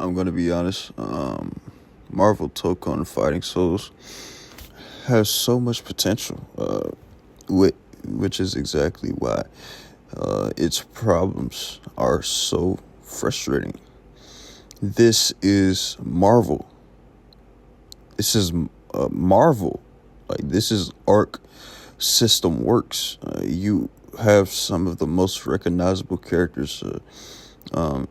I'm gonna be honest. Marvel Tōkon Fighting Souls has so much potential, which is exactly why its problems are so frustrating. This is Marvel. This is Marvel. Like, this is Arc System Works. You have some of the most recognizable characters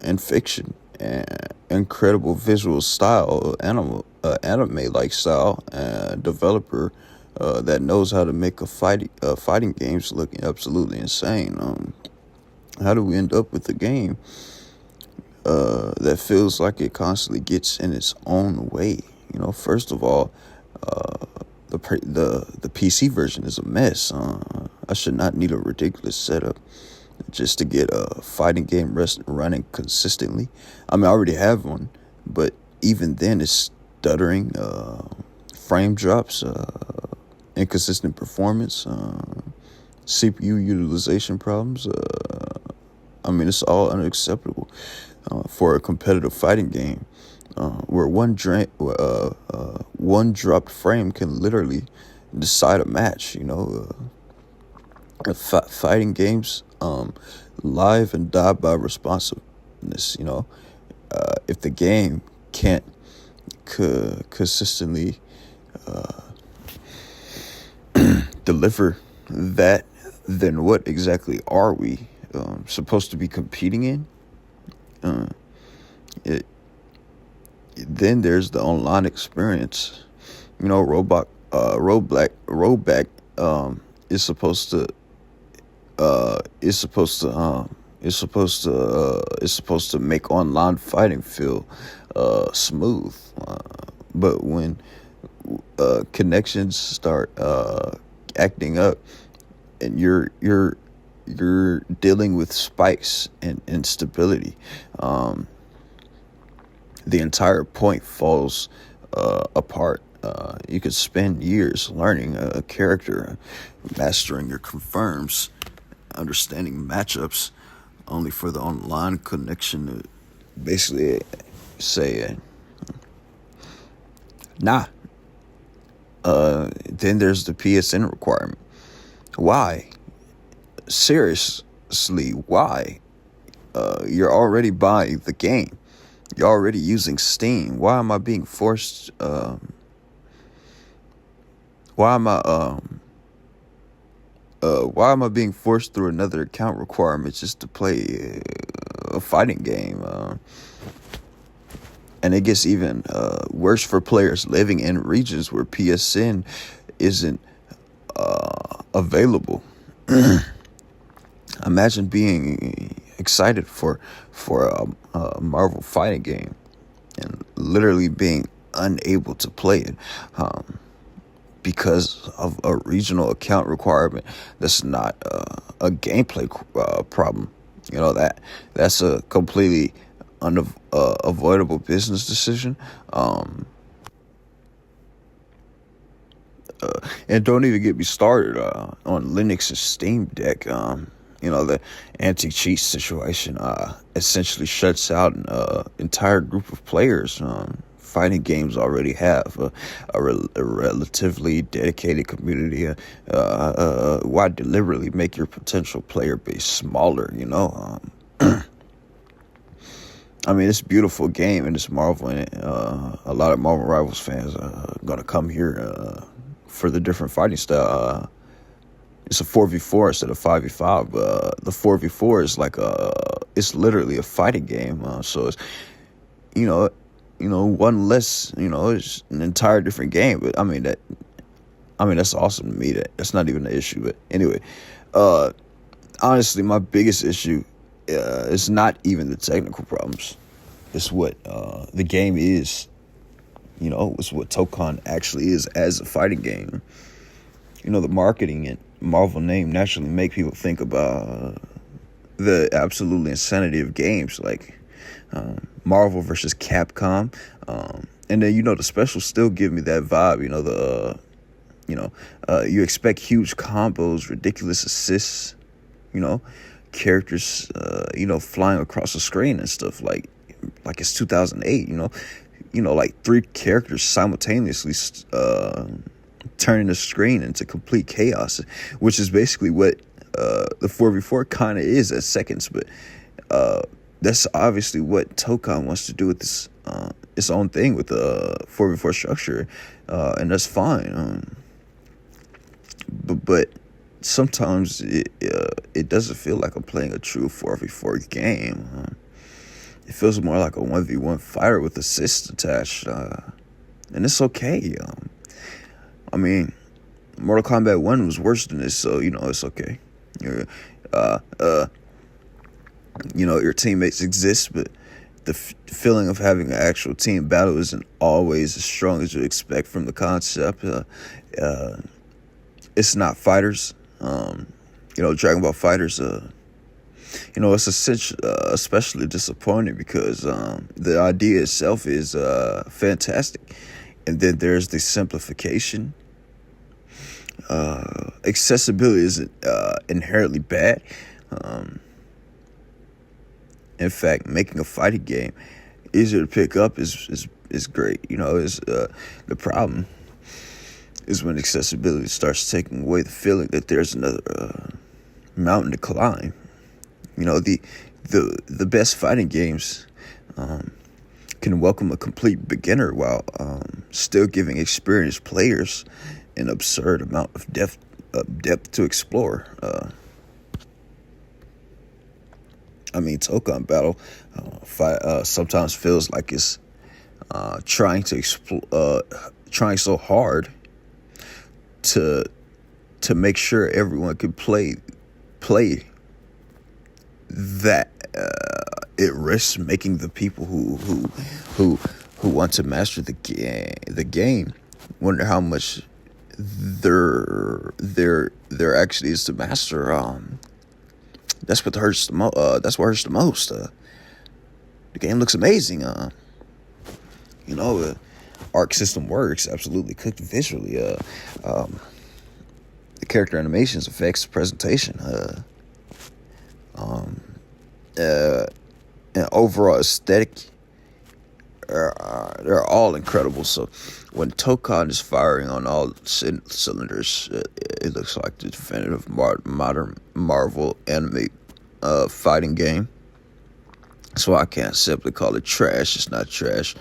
in fiction, and incredible visual style, anime like style, and developer that knows how to make fighting games look absolutely insane. How do we end up with a game that feels like it constantly gets in its own way? First of all, the PC version is a mess. I should not need a ridiculous setup just to get a fighting game running consistently. I mean, I already have one, but even then, it's stuttering, frame drops, inconsistent performance, CPU utilization problems. I mean, it's all unacceptable for a competitive fighting game, where one dropped frame can literally decide a match. Fighting games live and die by responsiveness. If the game can't consistently deliver that, then what exactly are we supposed to be competing in? It Then there's the online experience. Rollback is supposed to make online fighting feel smooth, but when connections start acting up, and you're dealing with spikes and instability, the entire point falls apart. You could spend years learning a character, mastering your confirms, understanding matchups, only for the online connection to basically say, nah. Then there's the PSN requirement. Why? Seriously, why? You're already buying the game. You're already using Steam. Why am I being forced? Why am I being forced through another account requirement just to play a fighting game? And it gets even worse for players living in regions where PSN isn't available. Imagine being excited for a Marvel fighting game and literally being unable to play it because of a regional account requirement. That's not a gameplay problem. That's a completely unavoidable business decision. And don't even get me started on Linux and Steam Deck. The anti-cheat situation essentially shuts out an entire group of players. Fighting games already have a relatively dedicated community. Why deliberately make your potential player base smaller? I mean, it's a beautiful game, and it's Marvel, and a lot of Marvel Rivals fans are gonna come here for the different fighting style. It's a 4v4 instead of 5v5. The 4v4 is it's literally a fighting game. So it's, one less, it's an entire different game. But that's awesome to me. That's not even an issue. But anyway, honestly, my biggest issue is not even the technical problems. It's what the game is. It's what Tōkon actually is as a fighting game. The marketing and Marvel name naturally make people think about the absolute insanity of games like Marvel versus Capcom, and then the specials still give me that vibe. You expect huge combos, ridiculous assists, characters flying across the screen and stuff. Like, like it's 2008. Like three characters simultaneously turning the screen into complete chaos, which is basically what the 4v4 kind of is at seconds. But that's obviously what Tōkon wants to do with this its own thing with the 4v4 structure, and that's fine. But sometimes it doesn't feel like I'm playing a true 4v4 game. It feels more like a 1v1 fighter with assists attached, and it's okay. I mean, Mortal Kombat 1 was worse than this, so it's okay. Your teammates exist, but the feeling of having an actual team battle isn't always as strong as you expect from the concept. It's not fighters. Dragon Ball Fighters. It's especially disappointing because the idea itself is fantastic, and then there's the simplification. Accessibility isn't inherently bad. In fact, making a fighting game easier to pick up is great. The problem is when accessibility starts taking away the feeling that there's another mountain to climb. The best fighting games can welcome a complete beginner while still giving experienced players an absurd amount of depth to explore. Tōkon Battle sometimes feels like it's trying so hard to make sure everyone can play that it risks making the people who want to master the game wonder how much there actually is to master. That's what hurts the most. That's what hurts the most. The game looks amazing. The arc system works, absolutely cooked visually. The character animations, effects, presentation, and overall aesthetic, they're all incredible. So when Tōkon is firing on all cylinders, it looks like the definitive modern Marvel anime fighting game. So I can't simply call it trash. It's not trash.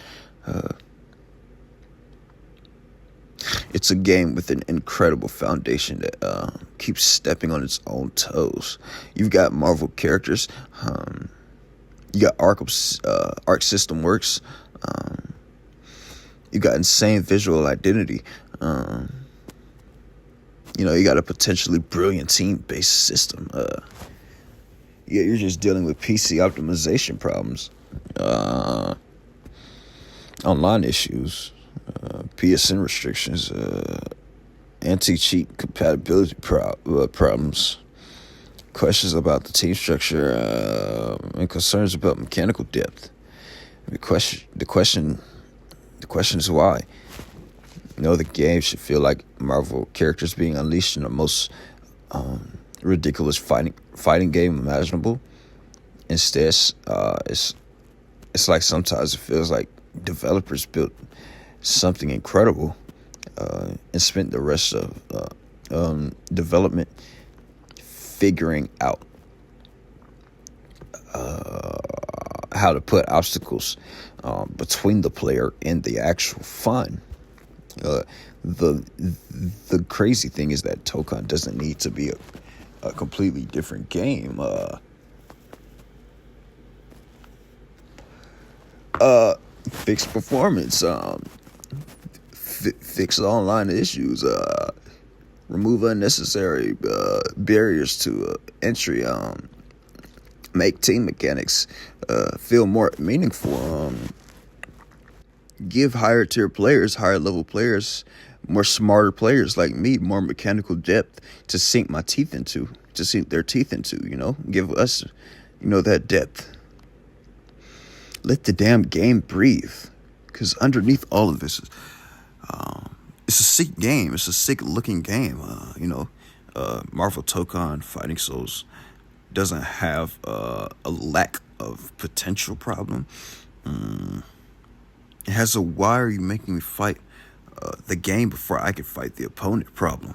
It's a game with an incredible foundation that keeps stepping on its own toes. You've got Marvel characters. You got arc system works. You got insane visual identity. You got a potentially brilliant team-based system. You're just dealing with PC optimization problems, online issues, PSN restrictions, anti-cheat compatibility problems, questions about the team structure, and concerns about mechanical depth. The question is why. The game should feel like Marvel characters being unleashed in the most ridiculous fighting game imaginable. Instead, it's like sometimes it feels like developers built something incredible and spent the rest of development figuring out how to put obstacles between the player and the actual fun. The crazy thing is that Tōkon doesn't need to be a completely different game. Fix performance, fix online issues, remove unnecessary barriers to entry, make team mechanics feel more meaningful, give higher tier players, higher level players, more smarter players like me, more mechanical depth to sink their teeth into, give us, that depth. Let the damn game breathe, because underneath all of this, it's a sick game. It's a sick looking game. Marvel Tōkon Fighting Souls doesn't have a lack of potential problem. It has a "why are you making me fight the game before I can fight the opponent" problem.